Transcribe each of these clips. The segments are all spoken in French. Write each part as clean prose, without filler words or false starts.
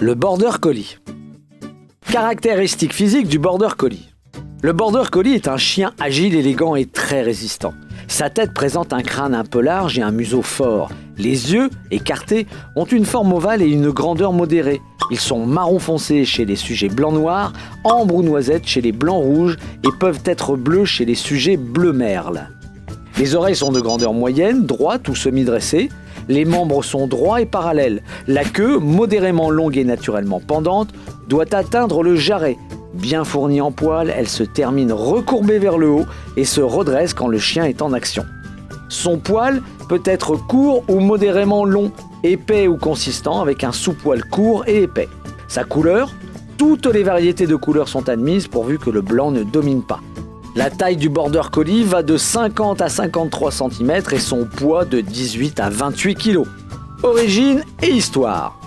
Le Border Collie. Caractéristiques physiques du Border Collie. Le Border Collie est un chien agile, élégant et très résistant. Sa tête présente un crâne un peu large et un museau fort. Les yeux, écartés, ont une forme ovale et une grandeur modérée. Ils sont marron foncé chez les sujets blanc-noir, ambre ou noisette chez les blancs-rouges et peuvent être bleus chez les sujets bleu-merle. Les oreilles sont de grandeur moyenne, droite ou semi-dressées. Les membres sont droits et parallèles. La queue, modérément longue et naturellement pendante, doit atteindre le jarret. Bien fournie en poils, elle se termine recourbée vers le haut et se redresse quand le chien est en action. Son poil peut être court ou modérément long, épais ou consistant avec un sous-poil court et épais. Sa couleur, toutes les variétés de couleurs sont admises pourvu que le blanc ne domine pas. La taille du Border Collie va de 50 à 53 cm et son poids de 18 à 28 kg. Origine et histoire.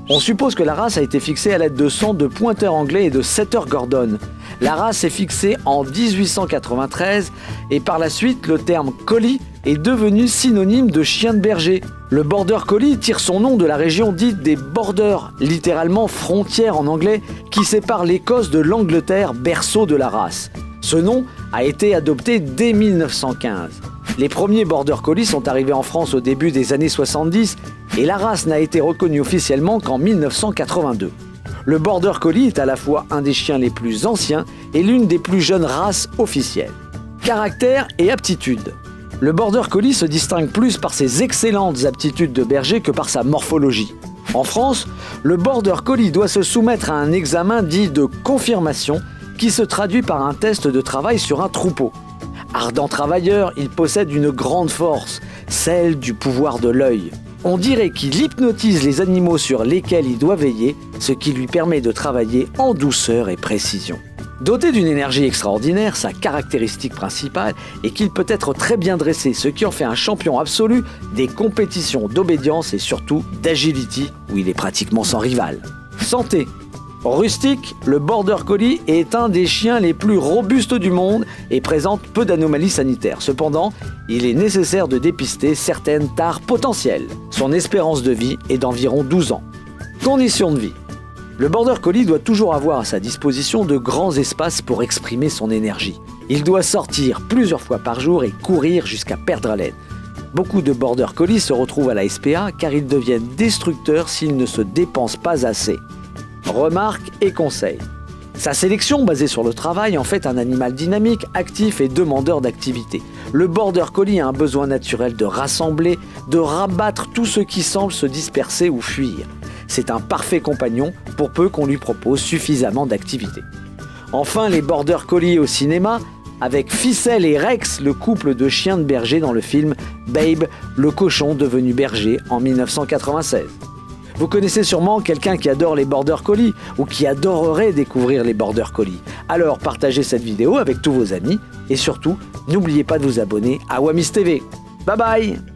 On suppose que la race a été fixée à l'aide de sang de pointeur anglais et de setter Gordon. La race est fixée en 1893 et par la suite le terme collie est devenu synonyme de chien de berger. Le Border Collie tire son nom de la région dite des Borders, littéralement frontière en anglais, qui sépare l'Écosse de l'Angleterre, berceau de la race. Ce nom a été adopté dès 1915. Les premiers Border Collie sont arrivés en France au début des années 70 et la race n'a été reconnue officiellement qu'en 1982. Le Border Collie est à la fois un des chiens les plus anciens et l'une des plus jeunes races officielles. Caractère et aptitudes. Le Border Collie se distingue plus par ses excellentes aptitudes de berger que par sa morphologie. En France, le Border Collie doit se soumettre à un examen dit de confirmation qui se traduit par un test de travail sur un troupeau. Ardent travailleur, il possède une grande force, celle du pouvoir de l'œil. On dirait qu'il hypnotise les animaux sur lesquels il doit veiller, ce qui lui permet de travailler en douceur et précision. Doté d'une énergie extraordinaire, sa caractéristique principale est qu'il peut être très bien dressé, ce qui en fait un champion absolu des compétitions d'obédience et surtout d'agility, où il est pratiquement sans rival. Santé. Rustique, le Border Collie est un des chiens les plus robustes du monde et présente peu d'anomalies sanitaires. Cependant, il est nécessaire de dépister certaines tares potentielles. Son espérance de vie est d'environ 12 ans. Conditions de vie. Le Border Collie doit toujours avoir à sa disposition de grands espaces pour exprimer son énergie. Il doit sortir plusieurs fois par jour et courir jusqu'à perdre haleine. Beaucoup de Border Collie se retrouvent à la SPA car ils deviennent destructeurs s'ils ne se dépensent pas assez. Remarques et conseils. Sa sélection basée sur le travail en fait un animal dynamique, actif et demandeur d'activité. Le Border Collie a un besoin naturel de rassembler, de rabattre tout ce qui semble se disperser ou fuir. C'est un parfait compagnon pour peu qu'on lui propose suffisamment d'activité. Enfin, les Border Collie au cinéma, avec Ficelle et Rex, le couple de chiens de berger dans le film Babe, le cochon devenu berger en 1996. Vous connaissez sûrement quelqu'un qui adore les Border Collie ou qui adorerait découvrir les Border Collie. Alors partagez cette vidéo avec tous vos amis et surtout, n'oubliez pas de vous abonner à Wamis TV. Bye bye!